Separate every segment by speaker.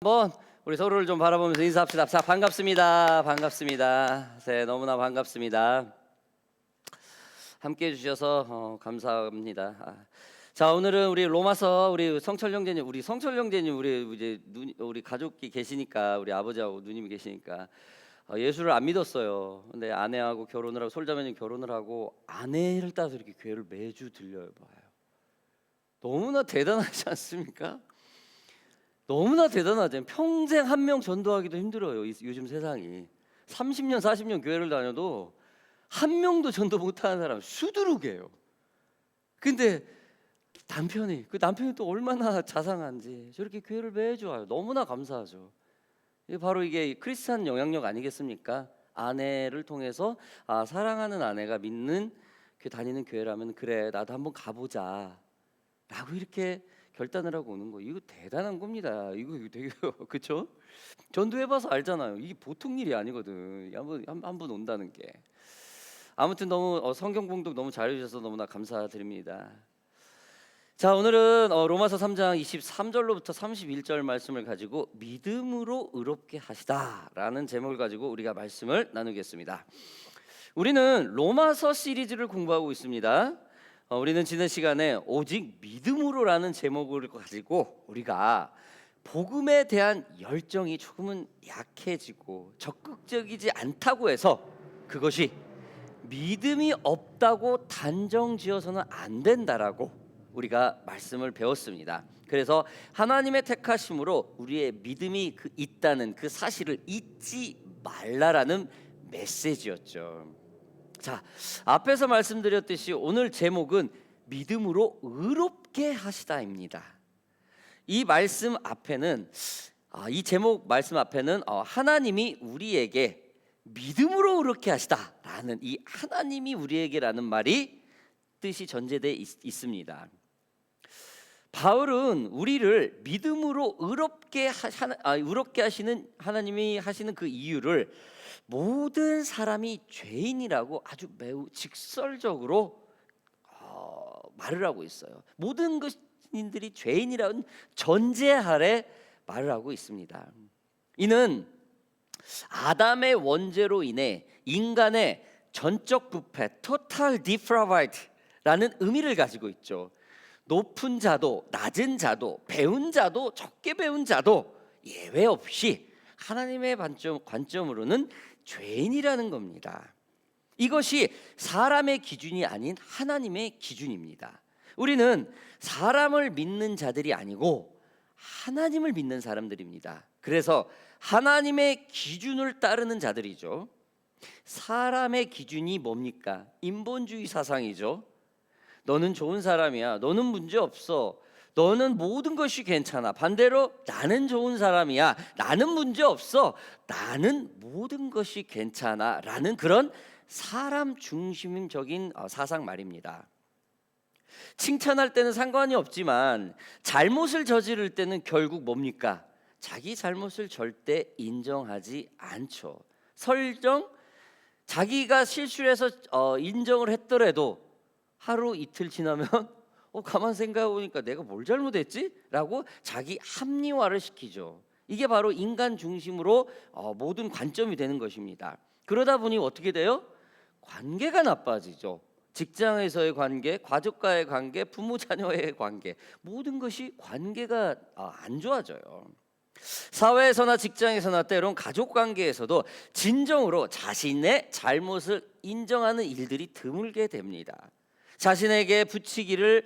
Speaker 1: 한번 우리 서로를 좀 바라보면서 인사합시다. 자, 반갑습니다. 반갑습니다. 네, 너무나 반갑습니다. 함께해 주셔서 감사합니다. 자, 오늘은 우리 로마서 우리 성철 형제님, 우리 이제 우리 가족이 계시니까, 우리 아버지하고 누님이 계시니까 예수를 안 믿었어요. 근데 아내하고 결혼을 하고 솔자매님 결혼을 하고 아내를 따서 이렇게 교회를 매주 들려요 봐요. 너무나 대단하지 않습니까? 너무나 대단하죠. 평생 한 명 전도하기도 힘들어요. 요즘 세상이 30년 40년 교회를 다녀도 한 명도 전도 못하는 사람 수두룩해요. 근데 남편이 또 얼마나 자상한지 저렇게 교회를 매주 와요. 너무나 감사하죠. 이게 크리스찬 영향력 아니겠습니까? 아내를 통해서 사랑하는 아내가 믿는 다니는 교회라면 그래 나도 한번 가보자 라고 이렇게 결단을 하고 오는 거, 이거 대단한 겁니다. 이거 되게 그렇죠? 전도해봐서 알잖아요. 이게 보통 일이 아니거든. 한번 온다는 게. 아무튼 너무 성경 공독 너무 잘해주셔서 너무나 감사드립니다. 자, 오늘은 로마서 3장 23절로부터 31절 말씀을 가지고 믿음으로 의롭게 하시다라는 제목을 가지고 우리가 말씀을 나누겠습니다. 우리는 로마서 시리즈를 공부하고 있습니다. 우리는 지난 시간에 오직 믿음으로라는 제목을 가지고 우리가 복음에 대한 열정이 조금은 약해지고 적극적이지 않다고 해서 그것이 믿음이 없다고 단정지어서는 안 된다라고 우리가 말씀을 배웠습니다. 그래서 하나님의 택하심으로 우리의 믿음이 있다는 그 사실을 잊지 말라라는 메시지였죠. 자, 앞에서 말씀드렸듯이 오늘 제목은 믿음으로 의롭게 하시다입니다. 이 말씀 앞에는 이 제목 말씀 앞에는 하나님이 우리에게 믿음으로 의롭게 하시다라는 이 하나님이 우리에게라는 말이 뜻이 전제되어 있습니다. 바울은 우리를 믿음으로 의롭게 하시는 하나님이 하시는 그 이유를 모든 사람이 죄인이라고 아주 매우 직설적으로 말을 하고 있어요. 모든 것인들이 죄인이라는 전제 아래 말을 하고 있습니다. 이는 아담의 원죄로 인해 인간의 전적 부패, total depravity라는 의미를 가지고 있죠. 높은 자도 낮은 자도 배운 자도 적게 배운 자도 예외 없이 하나님의 관점으로는 죄인이라는 겁니다. 이것이 사람의 기준이 아닌 하나님의 기준입니다. 우리는 사람을 믿는 자들이 아니고 하나님을 믿는 사람들입니다. 그래서 하나님의 기준을 따르는 자들이죠. 사람의 기준이 뭡니까? 인본주의 사상이죠. 너는 좋은 사람이야. 너는 문제 없어. 너는 모든 것이 괜찮아. 반대로 나는 좋은 사람이야. 나는 문제 없어. 나는 모든 것이 괜찮아. 라는 그런 사람 중심적인 사상 말입니다. 칭찬할 때는 상관이 없지만 잘못을 저지를 때는 결국 뭡니까? 자기 잘못을 절대 인정하지 않죠. 설령 자기가 실수를 해서 인정을 했더라도 하루 이틀 지나면 가만 생각해 보니까 내가 뭘 잘못했지? 라고 자기 합리화를 시키죠. 이게 바로 인간 중심으로 모든 관점이 되는 것입니다. 그러다 보니 어떻게 돼요? 관계가 나빠지죠. 직장에서의 관계, 가족과의 관계, 부모 자녀의 관계, 모든 것이 관계가 안 좋아져요. 사회에서나 직장에서나 때론 가족 관계에서도 진정으로 자신의 잘못을 인정하는 일들이 드물게 됩니다. 자신에게 부치기를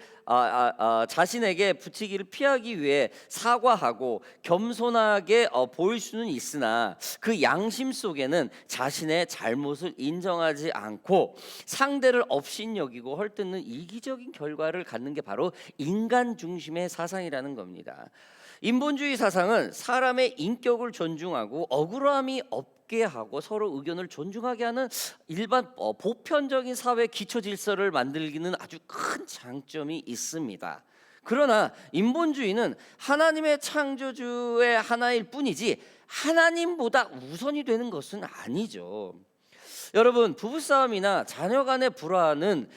Speaker 1: 피하기 위해 사과하고 겸손하게 보일 수는 있으나 그 양심 속에는 자신의 잘못을 인정하지 않고 상대를 업신여기고 헐뜯는 이기적인 결과를 갖는 게 바로 인간 중심의 사상이라는 겁니다. 인본주의 사상은 사람의 인격을 존중하고 억울함이 없게 하고 서로 의견을 존중하게 하는 일반 보편적인 사회 기초 질서를 만들기는 아주 큰 장점이 있습니다. 그러나 인본주의는 하나님의 창조주의 하나일 뿐이지 하나님보다 우선이 되는 것은 아니죠. 여러분, 부부싸움이나 자녀 간의 불화는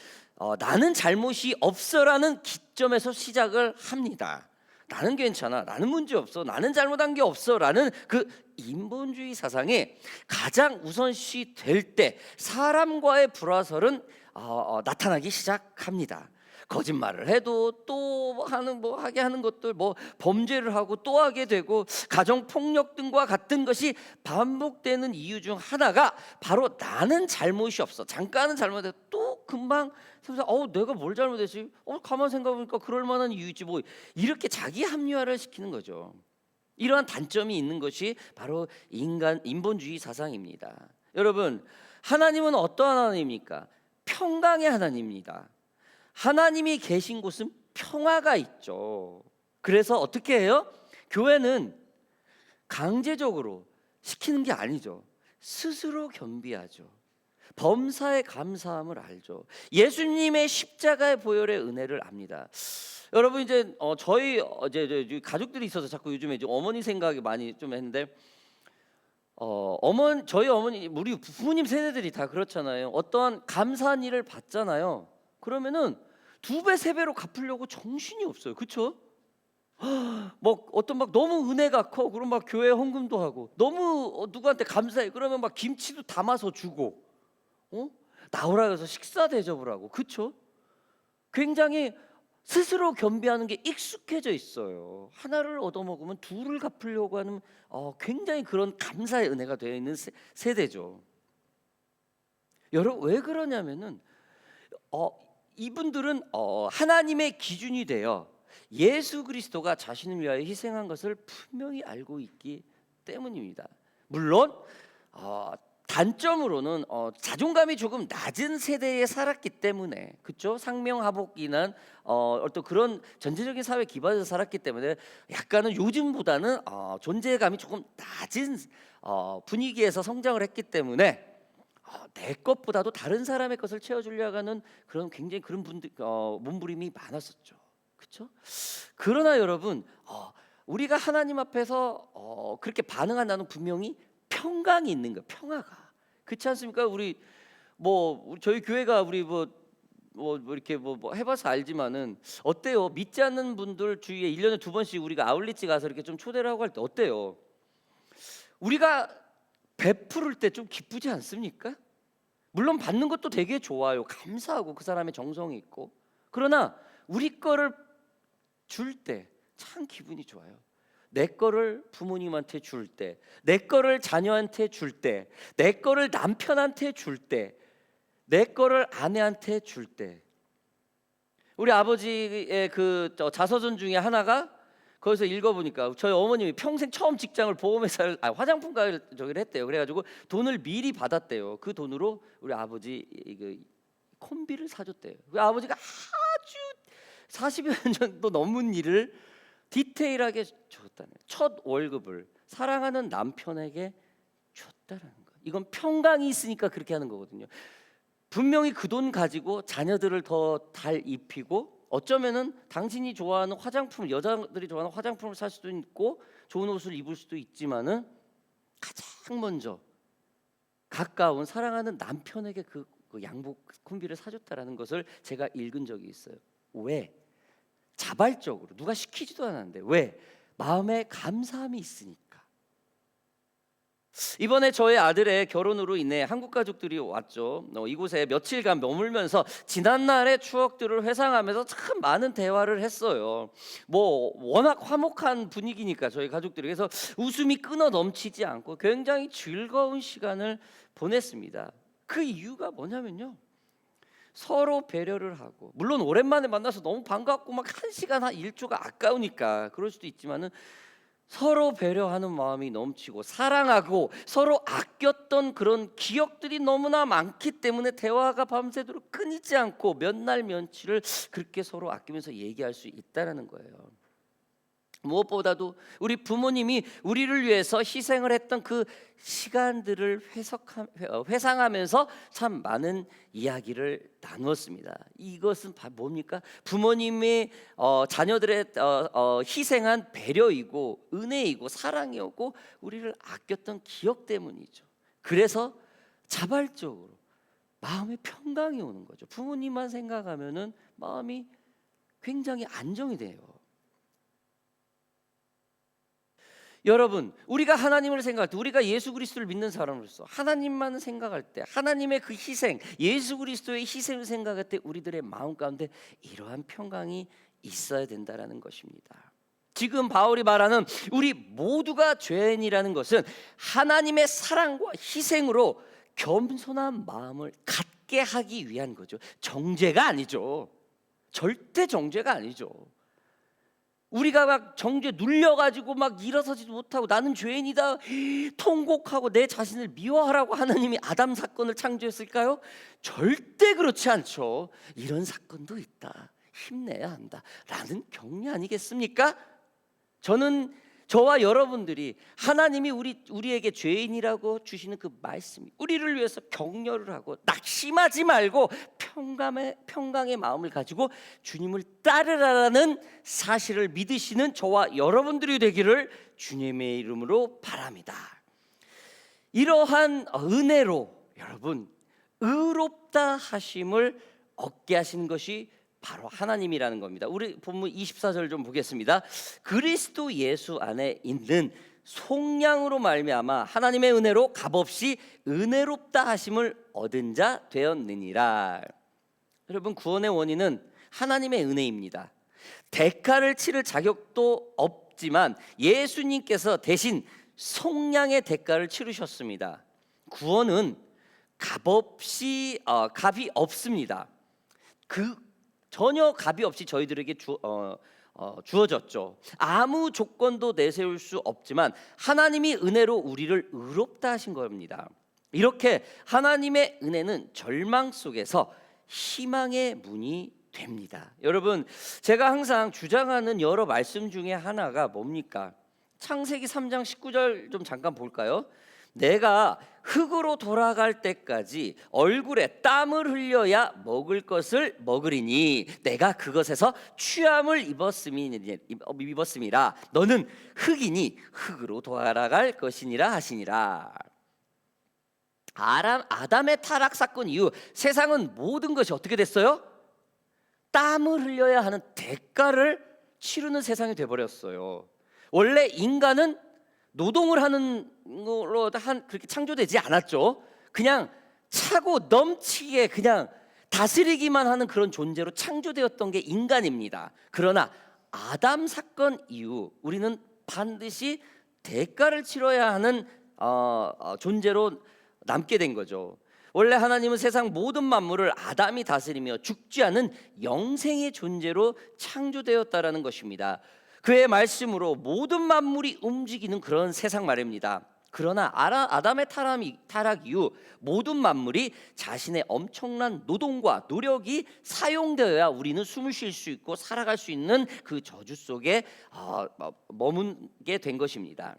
Speaker 1: 나는 잘못이 없어라는 기점에서 시작을 합니다. 나는 괜찮아, 나는 문제 없어, 나는 잘못한 게 없어라는 그 인본주의 사상이 가장 우선시 될 때 사람과의 불화설은 나타나기 시작합니다. 거짓말을 해도 또 하는 뭐 하게 하는 것들, 뭐 범죄를 하고 또 하게 되고, 가정 폭력 등과 같은 것이 반복되는 이유 중 하나가 바로 나는 잘못이 없어, 잠깐은 잘못해도 또 금방 내가 뭘 잘못했지? 가만 생각해보니까 그럴 만한 이유지, 뭐 이렇게 자기 합리화를 시키는 거죠. 이러한 단점이 있는 것이 바로 인본주의 사상입니다. 여러분, 하나님은 어떠한 하나님입니까? 평강의 하나님입니다. 하나님이 계신 곳은 평화가 있죠. 그래서 어떻게 해요? 교회는 강제적으로 시키는 게 아니죠. 스스로 겸비하죠. 범사에 감사함을 알죠. 예수님의 십자가의 보혈의 은혜를 압니다. 여러분, 이제 저희 이제 가족들이 있어서 자꾸 요즘에 이제 어머니 생각이 많이 좀 했는데, 저희 어머니, 우리 부모님 세대들이 다 그렇잖아요. 어떠한 감사한 일을 받잖아요. 그러면은 2배, 3배로 갚으려고 정신이 없어요. 그렇죠? 뭐 어떤 막 너무 은혜가 커, 그럼 막 교회 헌금도 하고, 너무 누구한테 감사해, 그러면 막 김치도 담아서 주고, 나오라 해서 식사 대접을 하고. 그렇죠? 굉장히 스스로 겸비하는 게 익숙해져 있어요. 하나를 얻어먹으면 둘을 갚으려고 하는 굉장히 그런 감사의 은혜가 되어 있는 세대죠. 여러분, 왜 그러냐면은 이분들은 하나님의 기준이 되어 예수 그리스도가 자신을 위하여 희생한 것을 분명히 알고 있기 때문입니다. 물론 단점으로는 자존감이 조금 낮은 세대에 살았기 때문에, 그렇죠? 상명하복이나 어떤 그런 전체적인 사회 기반에서 살았기 때문에 약간은 요즘보다는 존재감이 조금 낮은 분위기에서 성장을 했기 때문에 내 것보다도 다른 사람의 것을 채워주려고 하는 그런 굉장히 그런 분들 몸부림이 많았었죠. 그렇죠? 그러나 여러분, 우리가 하나님 앞에서 그렇게 반응한다는 분명히 평강이 있는 거예요. 평화가. 그렇지 않습니까? 우리 저희 교회가 우리 이렇게 해봐서 알지만은 어때요? 믿지 않는 분들 주위에 1년에 2번씩 우리가 아울리치 가서 이렇게 좀 초대를 하고 할 때 어때요? 우리가 베풀을 때 좀 기쁘지 않습니까? 물론 받는 것도 되게 좋아요. 감사하고 그 사람의 정성이 있고. 그러나 우리 거를 줄 때 참 기분이 좋아요. 내 거를 부모님한테 줄 때, 내 거를 자녀한테 줄 때, 내 거를 남편한테 줄 때, 내 거를 아내한테 줄 때. 우리 아버지의 그 자서전 중에 하나가, 거기서 읽어보니까 저희 어머님이 평생 처음 직장을 보험회사를 화장품가를 저기를 했대요. 그래가지고 돈을 미리 받았대요. 그 돈으로 우리 아버지 그 콤비를 사줬대요. 그 아버지가 아주 40여 년 정도 넘은 일을 디테일하게 줬다는 거예요. 첫 월급을 사랑하는 남편에게 줬다는 거예요. 이건 평강이 있으니까 그렇게 하는 거거든요. 분명히 그 돈 가지고 자녀들을 더 잘 입히고, 어쩌면은 당신이 좋아하는 화장품, 여자들이 좋아하는 화장품을 살 수도 있고 좋은 옷을 입을 수도 있지만은 가장 먼저 가까운 사랑하는 남편에게 그 양복 콤비를 사줬다라는 것을 제가 읽은 적이 있어요. 왜? 자발적으로, 누가 시키지도 않았는데. 왜? 마음에 감사함이 있으니까. 이번에 저의 아들의 결혼으로 인해 한국 가족들이 왔죠. 이곳에 며칠간 머물면서 지난날의 추억들을 회상하면서 참 많은 대화를 했어요. 워낙 화목한 분위기니까 저희 가족들이. 그래서 웃음이 끊어 넘치지 않고 굉장히 즐거운 시간을 보냈습니다. 그 이유가 뭐냐면요, 서로 배려를 하고, 물론 오랜만에 만나서 너무 반갑고 막 1시간 한 1조가 아까우니까 그럴 수도 있지만은, 서로 배려하는 마음이 넘치고 사랑하고 서로 아꼈던 그런 기억들이 너무나 많기 때문에 대화가 밤새도록 끊이지 않고 몇 날 며칠을 그렇게 서로 아끼면서 얘기할 수 있다는 거예요. 무엇보다도 우리 부모님이 우리를 위해서 희생을 했던 그 시간들을 회상하면서 참 많은 이야기를 나누었습니다. 이것은 뭡니까? 부모님의 자녀들의 희생한 배려이고 은혜이고 사랑이었고 우리를 아꼈던 기억 때문이죠. 그래서 자발적으로 마음에 평강이 오는 거죠. 부모님만 생각하면은 마음이 굉장히 안정이 돼요. 여러분, 우리가 하나님을 생각할 때, 우리가 예수 그리스도를 믿는 사람으로서 하나님만 생각할 때, 하나님의 그 희생, 예수 그리스도의 희생을 생각할 때 우리들의 마음 가운데 이러한 평강이 있어야 된다라는 것입니다. 지금 바울이 말하는 우리 모두가 죄인이라는 것은 하나님의 사랑과 희생으로 겸손한 마음을 갖게 하기 위한 거죠. 정죄가 아니죠. 절대 정죄가 아니죠. 우리가 막 정죄 눌려가지고 막 일어서지도 못하고 나는 죄인이다 통곡하고 내 자신을 미워하라고 하나님이 아담 사건을 창조했을까요? 절대 그렇지 않죠. 이런 사건도 있다, 힘내야 한다 라는 격려 아니겠습니까? 저와 여러분들이 하나님이 우리에게 죄인이라고 주시는 그 말씀이 우리를 위해서 격려를 하고 낙심하지 말고 평강의 마음을 가지고 주님을 따르라는 사실을 믿으시는 저와 여러분들이 되기를 주님의 이름으로 바랍니다. 이러한 은혜로 여러분 의롭다 하심을 얻게 하시는 것이 바로 하나님이라는 겁니다. 우리 본문 24절 좀 보겠습니다. 그리스도 예수 안에 있는 속량으로 말미암아 하나님의 은혜로 값없이 은혜롭다 하심을 얻은 자 되었느니라. 여러분, 구원의 원인은 하나님의 은혜입니다. 대가를 치를 자격도 없지만 예수님께서 대신 속량의 대가를 치르셨습니다. 구원은 값이 없습니다. 전혀 값이 없이 저희들에게 주어졌죠. 아무 조건도 내세울 수 없지만 하나님이 은혜로 우리를 의롭다 하신 겁니다. 이렇게 하나님의 은혜는 절망 속에서 희망의 문이 됩니다. 여러분, 제가 항상 주장하는 여러 말씀 중에 하나가 뭡니까? 창세기 3장 19절 좀 잠깐 볼까요? 내가 흙으로 돌아갈 때까지 얼굴에 땀을 흘려야 먹을 것을 먹으리니 내가 그것에서 취함을 입었음이라 너는 흙이니 흙으로 돌아갈 것이니라 하시니라. 아담의 타락 사건 이후 세상은 모든 것이 어떻게 됐어요? 땀을 흘려야 하는 대가를 치르는 세상이 돼버렸어요. 원래 인간은 노동을 하는 걸로 그렇게 창조되지 않았죠. 그냥 차고 넘치게 그냥 다스리기만 하는 그런 존재로 창조되었던 게 인간입니다. 그러나 아담 사건 이후 우리는 반드시 대가를 치러야 하는 존재로 남게 된 거죠. 원래 하나님은 세상 모든 만물을 아담이 다스리며 죽지 않은 영생의 존재로 창조되었다라는 것입니다. 그의 말씀으로 모든 만물이 움직이는 그런 세상 말입니다. 그러나 아담의 타락 이후 모든 만물이 자신의 엄청난 노동과 노력이 사용되어야 우리는 숨을 쉴 수 있고 살아갈 수 있는 그 저주 속에 머문게 된 것입니다.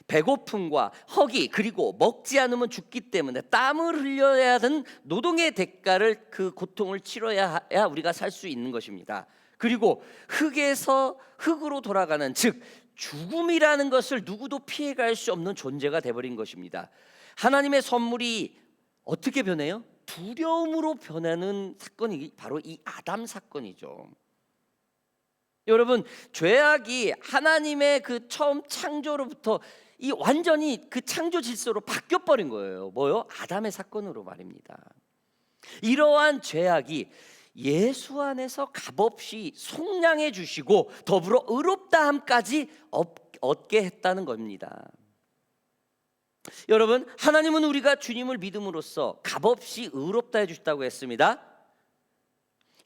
Speaker 1: 배고픔과 허기 그리고 먹지 않으면 죽기 때문에 땀을 흘려야 하는 노동의 대가를 그 고통을 치러야 우리가 살 수 있는 것입니다. 그리고 흙에서 흙으로 돌아가는 즉 죽음이라는 것을 누구도 피해갈 수 없는 존재가 되어버린 것입니다. 하나님의 선물이 어떻게 변해요? 두려움으로 변하는 사건이 바로 이 아담 사건이죠. 여러분, 죄악이 하나님의 그 처음 창조로부터 이 완전히 그 창조 질서로 바뀌어 버린 거예요. 뭐요? 아담의 사건으로 말입니다. 이러한 죄악이 예수 안에서 값없이 속량해 주시고 더불어 의롭다함까지 얻게 했다는 겁니다. 여러분, 하나님은 우리가 주님을 믿음으로써 값없이 의롭다 해주셨다고 했습니다.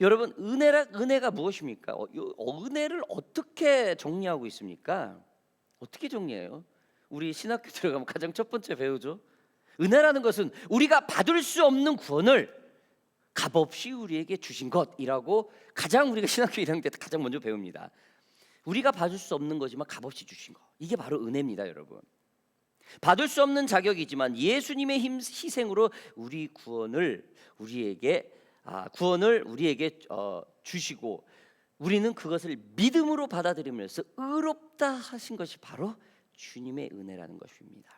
Speaker 1: 여러분, 은혜가 무엇입니까? 은혜를 어떻게 정리하고 있습니까? 어떻게 정리해요? 우리 신학교 들어가면 가장 첫 번째 배우죠. 은혜라는 것은 우리가 받을 수 없는 구원을 값없이 우리에게 주신 것이라고 가장 우리가 신학교 1학년 때 가장 먼저 배웁니다. 우리가 받을 수 없는 거지만 값없이 주신 것, 이게 바로 은혜입니다. 여러분, 받을 수 없는 자격이지만 예수님의 희생으로 우리 구원을 우리에게 주시고 우리는 그것을 믿음으로 받아들이면서 의롭다 하신 것이 바로 주님의 은혜라는 것입니다.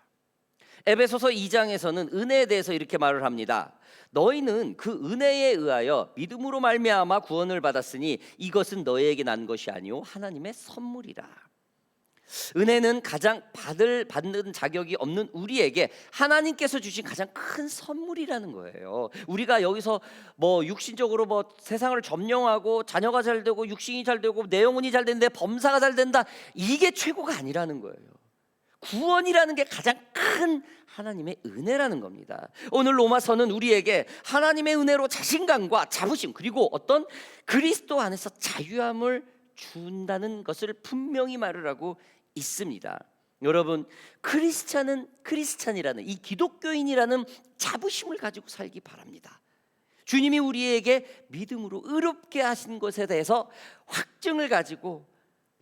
Speaker 1: 에베소서 2장에서는 은혜에 대해서 이렇게 말을 합니다. 너희는 그 은혜에 의하여 믿음으로 말미암아 구원을 받았으니 이것은 너희에게 난 것이 아니요 하나님의 선물이라. 은혜는 가장 받는 자격이 없는 우리에게 하나님께서 주신 가장 큰 선물이라는 거예요. 우리가 여기서 뭐 육신적으로 뭐 세상을 점령하고 자녀가 잘 되고 육신이 잘 되고 내 영혼이 잘 되는데 범사가 잘 된다, 이게 최고가 아니라는 거예요. 구원이라는 게 가장 큰 하나님의 은혜라는 겁니다. 오늘 로마서는 우리에게 하나님의 은혜로 자신감과 자부심, 그리고 어떤 그리스도 안에서 자유함을 준다는 것을 분명히 말을 하고 있습니다. 여러분, 크리스찬이라는 이 기독교인이라는 자부심을 가지고 살기 바랍니다. 주님이 우리에게 믿음으로 의롭게 하신 것에 대해서 확증을 가지고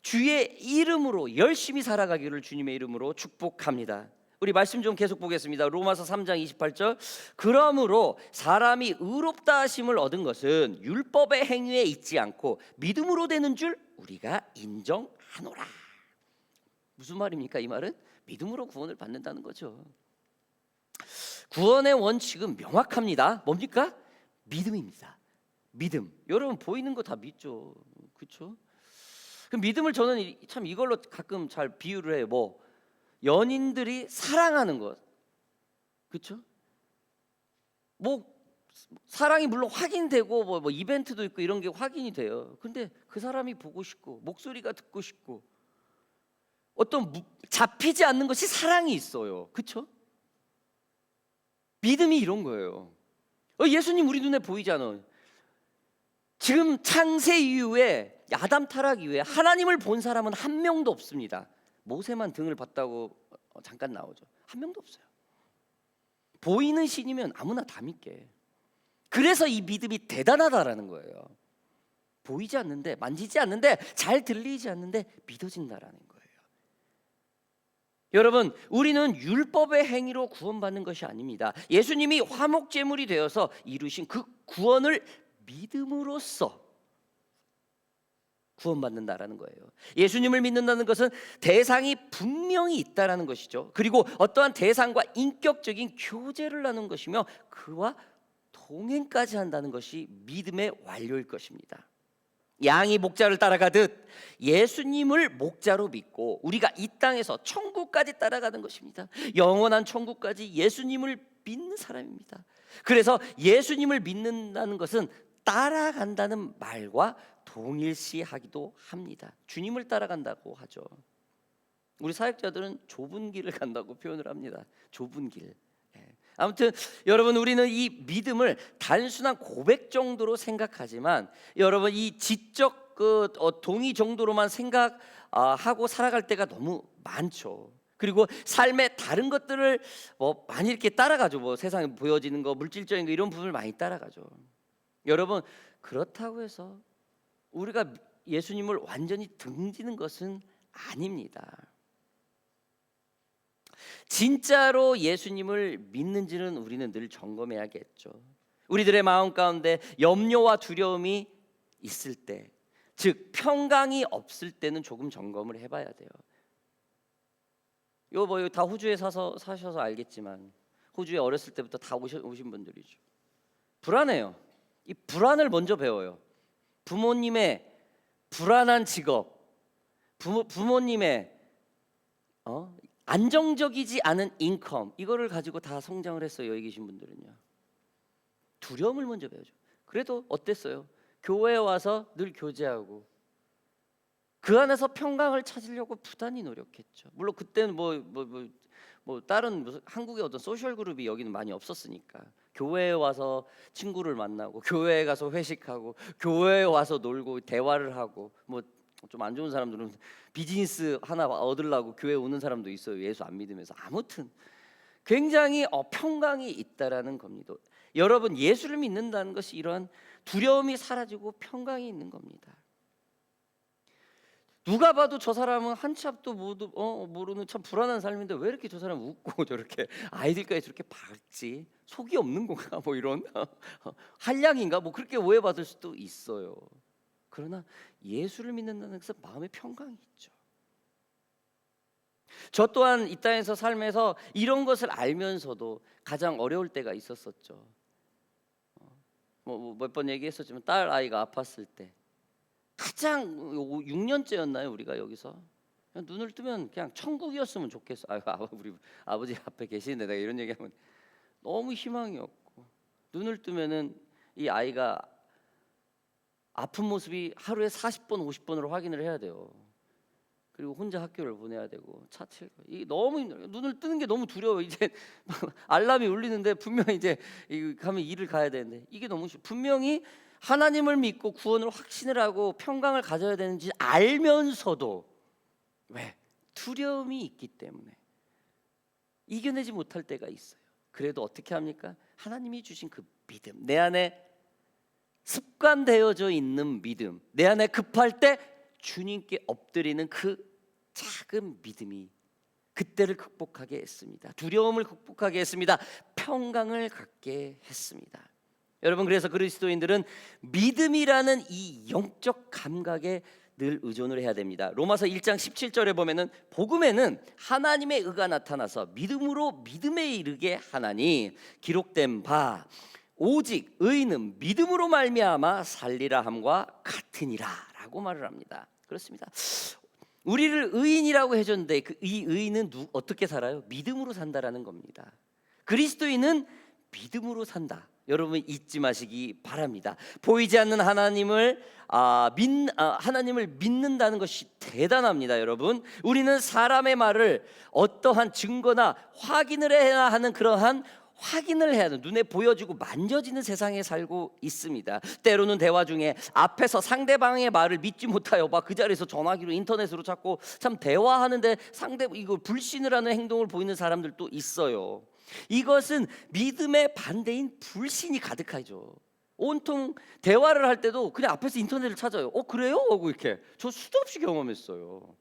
Speaker 1: 주의 이름으로 열심히 살아가기를 주님의 이름으로 축복합니다. 우리 말씀 좀 계속 보겠습니다. 로마서 3장 28절. 그러므로 사람이 의롭다 하심을 얻은 것은 율법의 행위에 있지 않고 믿음으로 되는 줄 우리가 인정하노라. 무슨 말입니까? 이 말은 믿음으로 구원을 받는다는 거죠. 구원의 원칙은 명확합니다. 뭡니까? 믿음입니다. 믿음. 여러분 보이는 거 다 믿죠. 그렇죠? 그 믿음을 저는 참 이걸로 가끔 잘 비유를 해요. 뭐 연인들이 사랑하는 것, 그렇죠? 뭐 사랑이 물론 확인되고 뭐 이벤트도 있고 이런 게 확인이 돼요. 근데 그 사람이 보고 싶고 목소리가 듣고 싶고 어떤 잡히지 않는 것이 사랑이 있어요. 그렇죠? 믿음이 이런 거예요. 예수님 우리 눈에 보이지 않아요. 지금 창세 이후에, 아담 타락 이후에 하나님을 본 사람은 한 명도 없습니다. 모세만 등을 봤다고 잠깐 나오죠. 한 명도 없어요. 보이는 신이면 아무나 다 믿게. 그래서 이 믿음이 대단하다라는 거예요. 보이지 않는데, 만지지 않는데, 잘 들리지 않는데 믿어진다라는 거예요. 여러분, 우리는 율법의 행위로 구원받는 것이 아닙니다. 예수님이 화목제물이 되어서 이루신 그 구원을 믿음으로써 구원받는다라는 거예요. 예수님을 믿는다는 것은 대상이 분명히 있다라는 것이죠. 그리고 어떠한 대상과 인격적인 교제를 하는 것이며 그와 동행까지 한다는 것이 믿음의 완료일 것입니다. 양이 목자를 따라가듯 예수님을 목자로 믿고 우리가 이 땅에서 천국까지 따라가는 것입니다. 영원한 천국까지 예수님을 믿는 사람입니다. 그래서 예수님을 믿는다는 것은 따라간다는 말과 동일시하기도 합니다. 주님을 따라간다고 하죠. 우리 사역자들은 좁은 길을 간다고 표현을 합니다. 좁은 길. 아무튼 여러분, 우리는 이 믿음을 단순한 고백 정도로 생각하지만 여러분, 이 지적 동의 정도로만 생각하고 살아갈 때가 너무 많죠. 그리고 삶의 다른 것들을 뭐 많이 이렇게 따라가죠. 뭐 세상에 보여지는 거, 물질적인 거, 이런 부분을 많이 따라가죠. 여러분, 그렇다고 해서 우리가 예수님을 완전히 등지는 것은 아닙니다. 진짜로 예수님을 믿는지는 우리는 늘 점검해야겠죠. 우리들의 마음 가운데 염려와 두려움이 있을 때, 즉 평강이 없을 때는 조금 점검을 해봐야 돼요. 이거 뭐 다 호주에 사셔서 알겠지만, 호주에 어렸을 때부터 다 오신 분들이죠. 불안해요. 이 불안을 먼저 배워요. 부모님의 불안한 직업, 부모님의 안정적이지 않은 인컴, 이거를 가지고 다 성장을 했어요. 여기 계신 분들은요. 두려움을 먼저 배우죠. 그래도 어땠어요? 교회에 와서 늘 교제하고 그 안에서 평강을 찾으려고 부단히 노력했죠. 물론 그때는 뭐 다른 무슨 한국의 어떤 소셜 그룹이 여기는 많이 없었으니까 교회에 와서 친구를 만나고 교회에 가서 회식하고 교회에 와서 놀고 대화를 하고, 뭐 좀 안 좋은 사람들은 비즈니스 하나 얻으려고 교회 오는 사람도 있어요. 예수 안 믿으면서. 아무튼 굉장히 평강이 있다라는 겁니다. 여러분, 예수를 믿는다는 것이 이러한 두려움이 사라지고 평강이 있는 겁니다. 누가 봐도 저 사람은 한치 앞도 모르는 참 불안한 삶인데 왜 이렇게 저 사람 웃고 저렇게 아이들까지 저렇게 밝지? 속이 없는 건가? 뭐 이런 한량인가? 뭐 그렇게 오해받을 수도 있어요. 그러나 예수를 믿는다는 것은 마음의 평강이 있죠. 저 또한 이 땅에서 삶에서 이런 것을 알면서도 가장 어려울 때가 있었었죠. 뭐 몇 번 얘기했었지만 딸 아이가 아팠을 때 가장 6년째였나요? 우리가 여기서 그냥 눈을 뜨면 그냥 천국이었으면 좋겠어. 우리 아버지 앞에 계시는데 내가 이런 얘기하면 너무 희망이 없고, 눈을 뜨면은 이 아이가 아픈 모습이 하루에 40번 50번으로 확인을 해야 돼요. 그리고 혼자 학교를 보내야 되고 차체, 이게 너무 힘들어요. 눈을 뜨는 게 너무 두려워. 이제 알람이 울리는데 분명히 이제 가면 일을 가야 되는데 이게 너무 싫어. 분명히 하나님을 믿고 구원을 확신을 하고 평강을 가져야 되는지 알면서도 왜? 두려움이 있기 때문에 이겨내지 못할 때가 있어요. 그래도 어떻게 합니까? 하나님이 주신 그 믿음, 내 안에 습관되어져 있는 믿음, 내 안에 급할 때 주님께 엎드리는 그 작은 믿음이 그때를 극복하게 했습니다. 두려움을 극복하게 했습니다. 평강을 갖게 했습니다. 여러분, 그래서 그리스도인들은 믿음이라는 이 영적 감각에 늘 의존을 해야 됩니다. 로마서 1장 17절에 보면은 복음에는 하나님의 의가 나타나서 믿음으로 믿음에 이르게 하나니 기록된 바 오직 의인은 믿음으로 말미암아 살리라 함과 같으니라라고 말을 합니다. 그렇습니다. 우리를 의인이라고 해줬는데 이 의인은 어떻게 살아요? 믿음으로 산다라는 겁니다. 그리스도인은 믿음으로 산다. 여러분 잊지 마시기 바랍니다. 보이지 않는 하나님을 믿는다는 것이 대단합니다. 여러분, 우리는 사람의 말을 어떠한 증거나 확인을 해야 하는 그러한 확인을 해야 하는, 눈에 보여지고 만져지는 세상에 살고 있습니다. 때로는 대화 중에 앞에서 상대방의 말을 믿지 못하여 그 자리에서 전화기로 인터넷으로 찾고 참 대화하는데 이거 불신을 하는 행동을 보이는 사람들도 있어요. 이것은 믿음의 반대인 불신이 가득하죠. 온통 대화를 할 때도 그냥 앞에서 인터넷을 찾아요. 그래요? 하고 이렇게 저 수도 없이 경험했어요.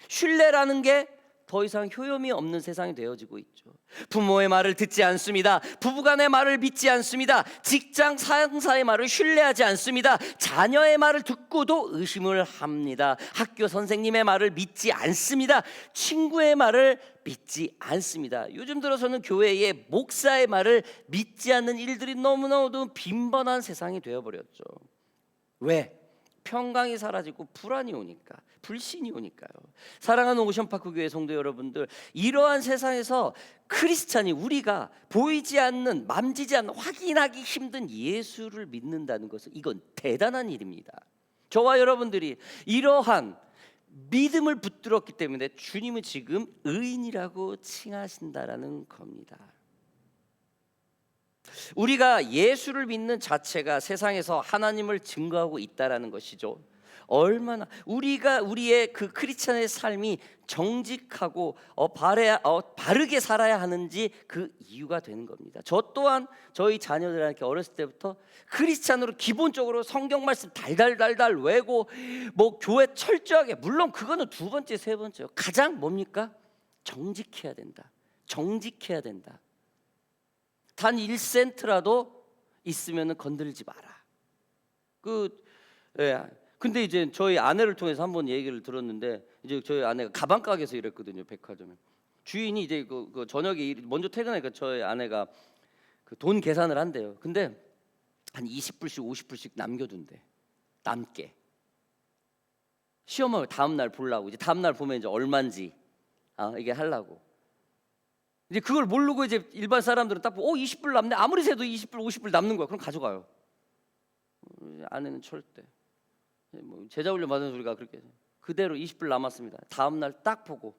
Speaker 1: 신뢰라는 게 더 이상 효용이 없는 세상이 되어지고 있죠. 부모의 말을 듣지 않습니다. 부부간의 말을 믿지 않습니다. 직장 상사의 말을 신뢰하지 않습니다. 자녀의 말을 듣고도 의심을 합니다. 학교 선생님의 말을 믿지 않습니다. 친구의 말을 믿지 않습니다. 요즘 들어서는 교회의 목사의 말을 믿지 않는 일들이 너무나도 빈번한 세상이 되어버렸죠. 왜? 평강이 사라지고 불안이 오니까, 불신이 오니까요. 사랑하는 오션파크 교회 성도 여러분들, 이러한 세상에서 크리스찬이, 우리가 보이지 않는, 만지지 않는, 확인하기 힘든 예수를 믿는다는 것은 이건 대단한 일입니다. 저와 여러분들이 이러한 믿음을 붙들었기 때문에 주님은 지금 의인이라고 칭하신다라는 겁니다. 우리가 예수를 믿는 자체가 세상에서 하나님을 증거하고 있다라는 것이죠. 얼마나 우리의 그 크리스찬의 삶이 정직하고 바르게 살아야 하는지 그 이유가 되는 겁니다. 저 또한 저희 자녀들한테 어렸을 때부터 크리스찬으로 기본적으로 성경 말씀 달달달달 외고 교회 철저하게, 물론 그거는 두 번째 세 번째요. 가장 뭡니까? 정직해야 된다. 정직해야 된다. 단 1센트라도 있으면 건들지 마라. 근데 이제 저희 아내를 통해서 한번 얘기를 들었는데, 이제 저희 아내가 가방 가게에서 일했거든요, 백화점에. 주인이 이제 그 저녁에 먼저 퇴근하니까 저희 아내가 그 돈 계산을 한대요. 근데 한 20불씩 50불씩 남겨둔대. 남게. 시험을 다음 날 보려고, 이제 다음 날 보면 이제 얼마인지 이게 하려고. 이제 그걸 모르고 이제 일반 사람들은 딱 보고 20불 남네. 아무리 세도 20불 50불 남는 거야. 그럼 가져가요. 아내는 절대. 제자 훈련 받은 소리가 그렇게 그대로 20불 남았습니다. 다음 날 딱 보고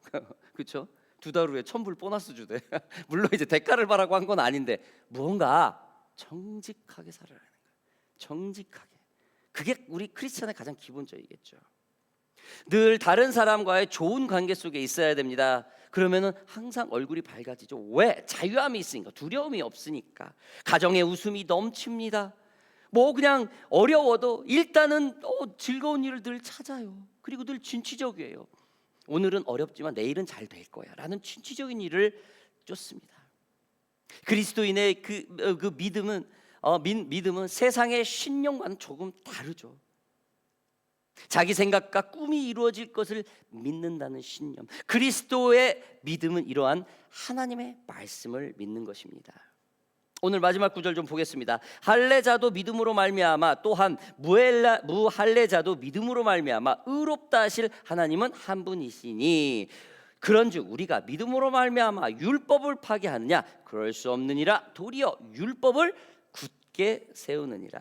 Speaker 1: 그렇죠? 2달 후에 1000불 보너스 주대. 물론 이제 대가를 바라고 한 건 아닌데 무언가 정직하게 살아라는 거예요. 정직하게. 그게 우리 크리스찬의 가장 기본적이겠죠. 늘 다른 사람과의 좋은 관계 속에 있어야 됩니다. 그러면은 항상 얼굴이 밝아지죠. 왜? 자유함이 있으니까, 두려움이 없으니까. 가정에 웃음이 넘칩니다. 그냥 어려워도 일단은 즐거운 일을 늘 찾아요. 그리고 늘 진취적이에요. 오늘은 어렵지만 내일은 잘 될 거야 라는 진취적인 일을 쫓습니다. 그리스도인의 그 믿음은 세상의 신념과는 조금 다르죠. 자기 생각과 꿈이 이루어질 것을 믿는다는 신념. 그리스도의 믿음은 이러한 하나님의 말씀을 믿는 것입니다. 오늘 마지막 구절 좀 보겠습니다. 할례자도 믿음으로 말미암아 또한 무할례자도 믿음으로 말미암아 의롭다 하실 하나님은 한 분이시니 그런즉 우리가 믿음으로 말미암아 율법을 파괴하느냐 그럴 수 없느니라 도리어 율법을 굳게 세우느니라.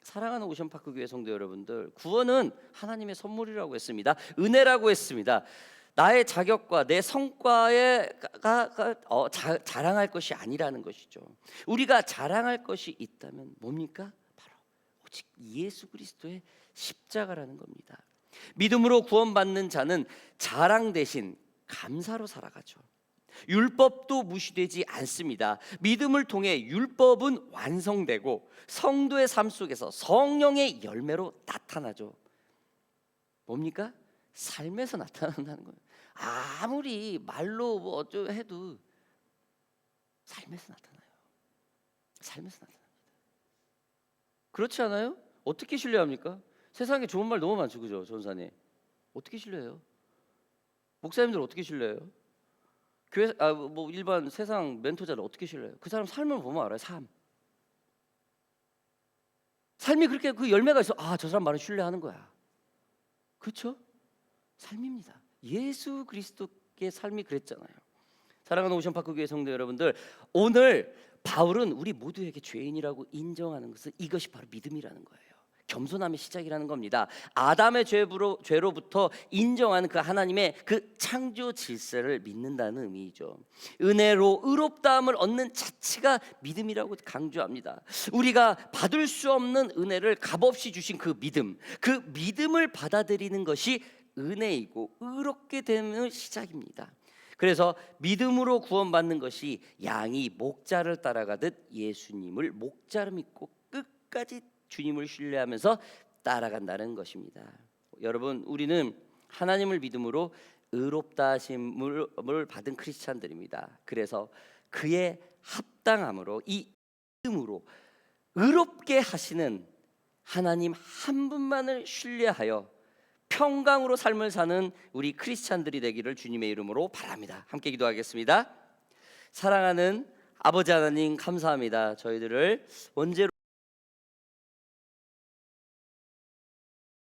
Speaker 1: 사랑하는 오션파크 교회 성도 여러분들, 구원은 하나님의 선물이라고 했습니다. 은혜라고 했습니다. 나의 자격과 내 성과에 자랑할 것이 아니라는 것이죠. 우리가 자랑할 것이 있다면 뭡니까? 바로 오직 예수 그리스도의 십자가라는 겁니다. 믿음으로 구원받는 자는 자랑 대신 감사로 살아가죠. 율법도 무시되지 않습니다. 믿음을 통해 율법은 완성되고 성도의 삶 속에서 성령의 열매로 나타나죠. 뭡니까? 삶에서 나타난다는 거예요. 아무리 말로 뭐 어쩌 해도 삶에서 나타나요. 삶에서 나타납니다. 그렇지 않아요? 어떻게 신뢰합니까? 세상에 좋은 말 너무 많죠, 그죠, 전사님? 어떻게 신뢰해요? 목사님들 어떻게 신뢰해요? 교회 뭐 일반 세상 멘토자를 어떻게 신뢰해요? 그 사람 삶을 보면 알아요. 삶이 그렇게 그 열매가 있어. 저 사람 말은 신뢰하는 거야. 그렇죠? 삶입니다. 예수 그리스도의 삶이 그랬잖아요. 사랑하는 오션파크 교회 성도 여러분들, 오늘 바울은 우리 모두에게 죄인이라고 인정하는 것은 이것이 바로 믿음이라는 거예요. 겸손함의 시작이라는 겁니다. 아담의 죄로부터 인정하는 그 하나님의 그 창조 질서를 믿는다는 의미죠. 은혜로 의롭다함을 얻는 자체가 믿음이라고 강조합니다. 우리가 받을 수 없는 은혜를 값없이 주신 그 믿음을 받아들이는 것이 은혜이고 의롭게 되는 시작입니다. 그래서 믿음으로 구원받는 것이 양이 목자를 따라가듯 예수님을 목자로 믿고 끝까지 주님을 신뢰하면서 따라간다는 것입니다. 여러분, 우리는 하나님을 믿음으로 의롭다 하심을 받은 크리스찬들입니다. 그래서 그의 합당함으로 이 믿음으로 의롭게 하시는 하나님 한 분만을 신뢰하여 평강으로 삶을 사는 우리 크리스찬들이 되기를 주님의 이름으로 바랍니다. 함께 기도하겠습니다. 사랑하는 아버지 하나님, 감사합니다. 저희들을 원죄로